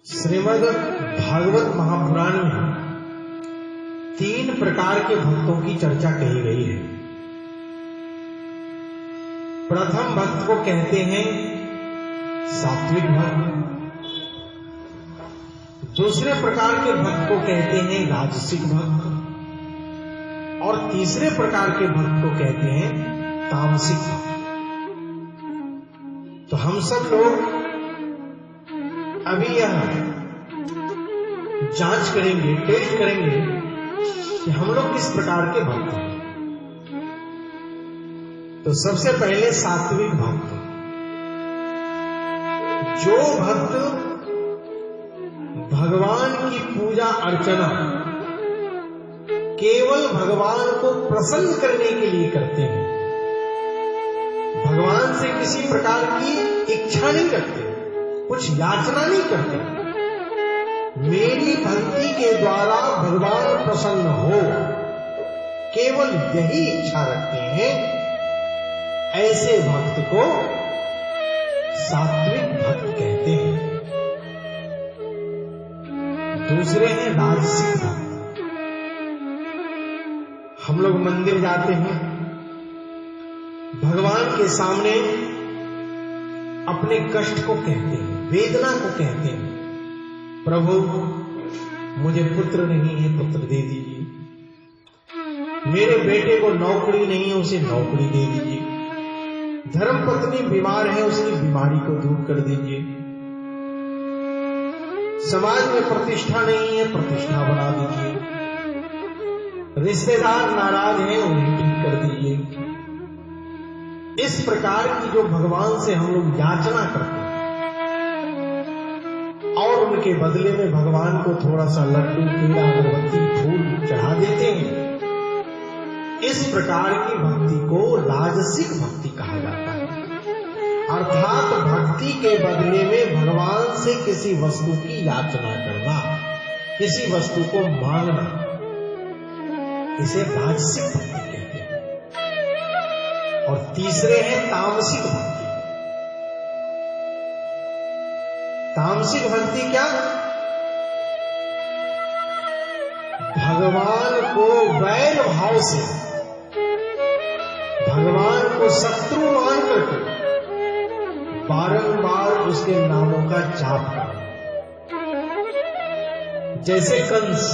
श्रीमद् भागवत महापुराण में 3 प्रकार के भक्तों की चर्चा कही गई है। प्रथम भक्त को कहते हैं सात्विक भक्त, दूसरे प्रकार के भक्त को कहते हैं राजसिक भक्त और तीसरे प्रकार के भक्त को कहते हैं तामसिक भक्त। तो हम सब लोग अभी यह जांच करेंगे, टेस्ट करेंगे कि हम लोग किस प्रकार के भक्त हैं। तो सबसे पहले सात्विक भक्त, जो भक्त भगवान की पूजा अर्चना केवल भगवान को प्रसन्न करने के लिए करते हैं, भगवान से किसी प्रकार की इच्छा नहीं रखते, कुछ याचना नहीं करते, मेरी भक्ति के द्वारा भगवान प्रसन्न हो, केवल यही इच्छा रखते हैं, ऐसे भक्त को सात्विक भक्त कहते हैं। दूसरे हैं राजसिक भक्त। हम लोग मंदिर जाते हैं, भगवान के सामने अपने कष्ट को कहते हैं, वेदना को कहते हैं, प्रभु मुझे पुत्र नहीं है, पुत्र दे दीजिए, मेरे बेटे को नौकरी नहीं है, उसे नौकरी दे दीजिए, धर्मपत्नी बीमार है, उसकी बीमारी को दूर कर दीजिए, समाज में प्रतिष्ठा नहीं है, प्रतिष्ठा बना दीजिए, रिश्तेदार नाराज हैं, उन्हें ठीक कर दीजिए। इस प्रकार की जो भगवान से हम लोग याचना करते हैं और उनके बदले में भगवान को थोड़ा सा लड्डू, केला, अगरबत्ती, फूल चढ़ा देते हैं, इस प्रकार की भक्ति को राजसिक भक्ति कहा जाता है। अर्थात भक्ति के बदले में भगवान से किसी वस्तु की याचना करना, किसी वस्तु को मांगना, इसे राजसिक भक्ति कहते हैं। और तीसरे हैं तामसिक भक्ति। तामसिक भक्ति क्या? भगवान को वैर भाव से, भगवान को शत्रु मान करके बारंबार उसके नामों का जाप करना। जैसे कंस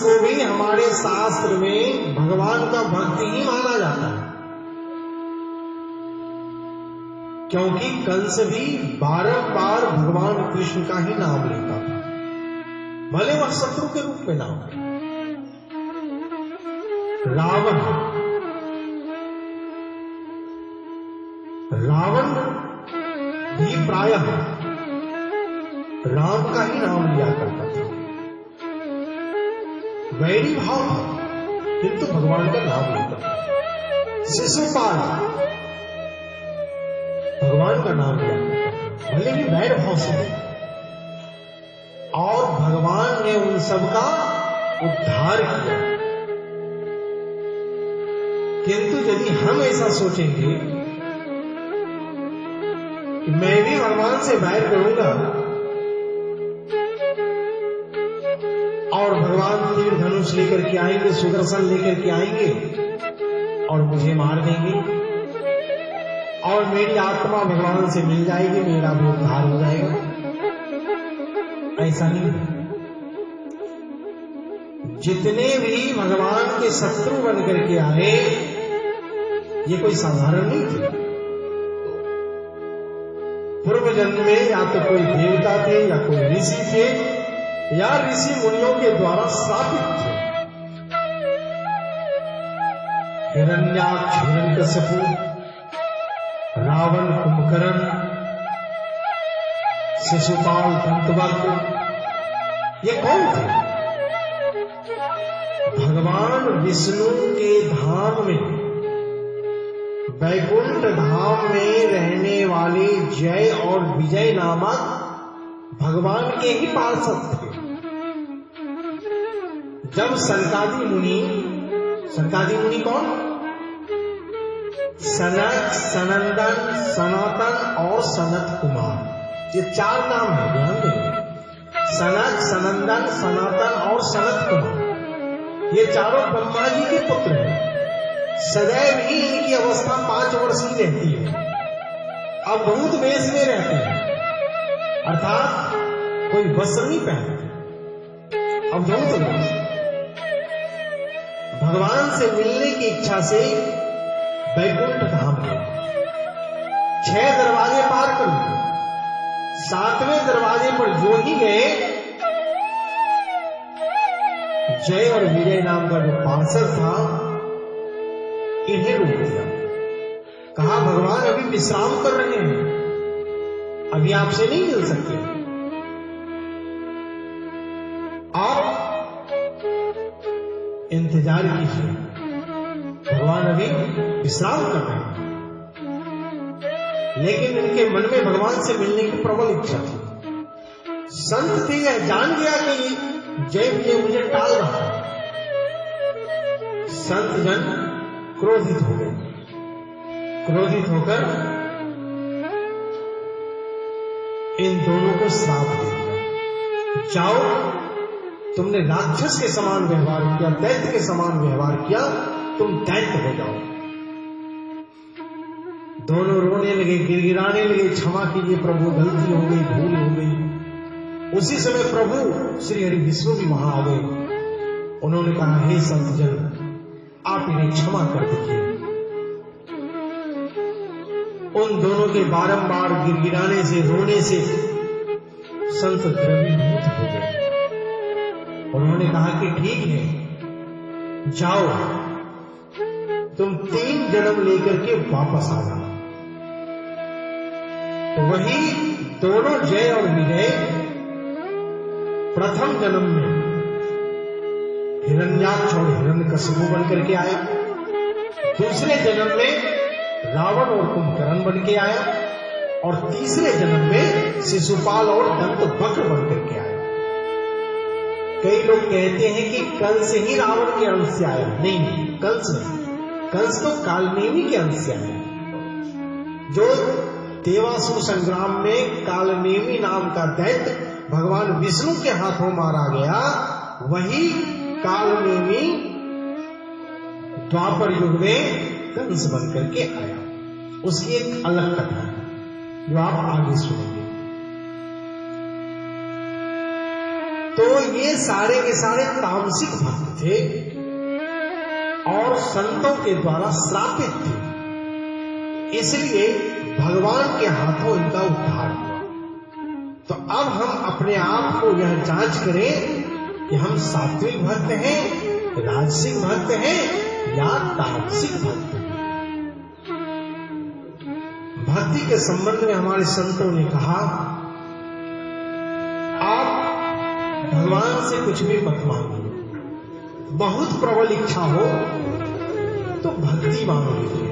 को भी हमारे शास्त्र में भगवान का भक्त ही माना जाता है, क्योंकि कंस भी बारंबार भगवान कृष्ण का ही नाम लेता था, भले वह शत्रु के रूप में नाम ले। रावण भी प्रायः राम का ही नाम लिया करता था, वैरी भाव था किंतु भगवान का नाम लेता था। शिशुपाल भगवान का नाम लिया करता था, भले ही वैर भाव से नहीं, और भगवान ने उन सबका उद्धार किया। किंतु यदि हम ऐसा सोचेंगे कि मैं भी भगवान से वैर करूंगा और भगवान तीर धनुष लेकर के आएंगे, सुदर्शन लेकर के आएंगे और मुझे मार देंगे और मेरी आत्मा भगवान से मिल जाएगी, मेरा भी उद्धार हो जाएगा, ऐसा नहीं है। जितने भी भगवान के शत्रु बनकर के आए, ये कोई साधारण नहीं थे। पूर्व जन्म में या तो कोई देवता थे या कोई ऋषि थे या ऋषि मुनियों के द्वारा स्थापित थे। हिरण्याक्ष, हिरण्यकशिपु, रावण, कुंभकर्ण, शिशुपाल, दंतवक्र, ये कौन थे? भगवान विष्णु के धाम में, वैकुंठ धाम में रहने वाले जय और विजय नामक भगवान के ही पार्षद थे। जब सनकादि मुनि कौन? सनक, सनंदन, सनातन और सनत कुमार, ये 4 नाम है, ध्यान दें। सनत, सनंदन, सनातन और सनत कुमार, ये चारों ब्रह्मा जी के पुत्र हैं। सदैव ही इनकी अवस्था 5 वर्ष की रहती है। अब बहुत वेश में रहते हैं, अर्थात कोई वस्त्र नहीं पहनते। अब बहुत वेश, भगवान से मिलने की इच्छा से वैकुंठ धाम गए। 6 दरवाजे पार कर लिए। 7वें दरवाजे पर जो ही गए, जय और विजय नाम का जो पार्षद था, इन्हें रोक दिया। कहा भगवान अभी विश्राम कर रहे हैं, अभी आपसे नहीं मिल सकते, आप इंतजार कीजिए, भगवान अभी विश्राम कर रहे हैं। लेकिन इनके मन में भगवान से मिलने की प्रबल इच्छा थी। संत थे, यह जान गया कि जय विजय मुझे टाल रहा है। संत जन क्रोधित हो गए। क्रोधित होकर इन दोनों को श्राप दे दिया, जाओ, तुमने राक्षस के समान व्यवहार किया, दैत्य के समान व्यवहार किया, तुम दैत्य हो जाओ। दोनों रोने लगे, गिड़गिड़ाने लगे, क्षमा कीजिए प्रभु, गलती हो गई, भूल हो गई। उसी समय प्रभु श्री हरि विष्णु भी वहां आ गए। उन्होंने कहा, हे संत जन, आप इन्हें क्षमा कर दीजिए। उन दोनों के बारंबार गिड़गिड़ाने से, रोने से संत द्रवीभूत हो गए। उन्होंने कहा कि ठीक है, जाओ, तुम 3 जन्म लेकर के वापस आ जाओ। तो वही दोनों जय और विजय प्रथम जन्म में हिरण्याक्ष और हिरण्यकशिपु बन करके आया, दूसरे जन्म में रावण और कुंभकर्ण बन के आया, और तीसरे जन्म में शिशुपाल और दंतवक्र बन करके आया। कई लोग कहते हैं कि कंस ही रावण के अंश से आया। नहीं, कंस नहीं, कंस तो कालनेमी के अंश से आया। जो देवासुर संग्राम में कालनेमी नाम का दैत्य भगवान विष्णु के हाथों मारा गया, वही कालनेमी द्वापर युग में कंस बन करके आया। उसकी एक अलग कथा है जो आप आगे सुनेंगे। तो ये सारे के सारे तामसिक भक्त थे और संतों के द्वारा श्रापित थे, इसलिए भगवान के हाथों इनका उद्धार हुआ। तो अब हम अपने आप को यह जांच करें कि हम सात्विक भक्त हैं, राजसिक भक्त हैं या तामसिक भक्त हैं। भक्ति के संबंध में हमारे संतों ने कहा, आप भगवान से कुछ भी मत मांगिए, बहुत प्रबल इच्छा हो तो भक्ति मांग लीजिए,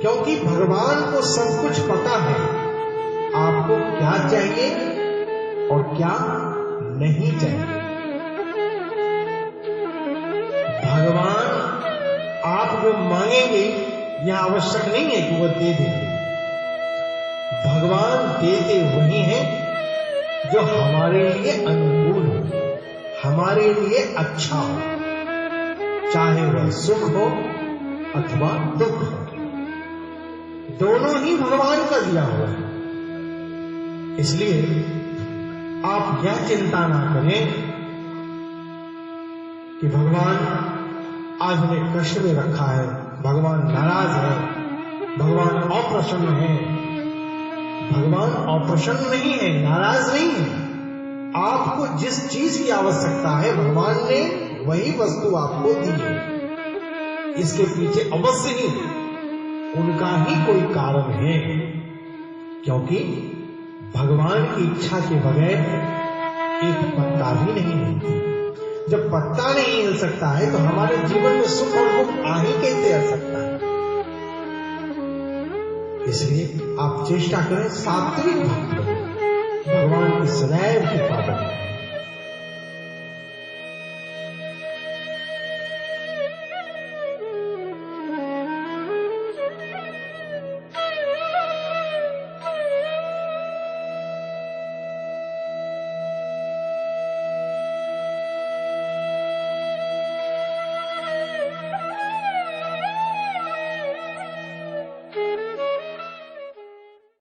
क्योंकि भगवान को सब कुछ पता है, आपको क्या चाहिए और क्या नहीं चाहिए। भगवान आप जो मांगेंगे यह आवश्यक नहीं है कि वह दे देंगे। भगवान देते वही हैं जो हमारे लिए अनुकूल हो, हमारे लिए अच्छा हो, चाहे वह सुख हो अथवा दुख हो, दोनों ही भगवान का दिया हुआ है। इसलिए आप यह चिंता ना करें कि भगवान आज हमें कष्ट में रखा है, भगवान नाराज है, भगवान अप्रसन्न है। भगवान अप्रसन्न नहीं है, नाराज नहीं है। आपको जिस चीज की आवश्यकता है भगवान ने वही वस्तु आपको दी है। इसके पीछे अवश्य ही उनका ही कोई कारण है, क्योंकि भगवान की इच्छा के बगैर एक पत्ता भी नहीं हिलती। जब पत्ता नहीं हिल सकता है तो हमारे जीवन में सुख और दुख आ ही कैसे आ सकता है। इसलिए आप चेष्टा करें सात्विक भक्त बनो, भगवान की सदैव कृपा बने।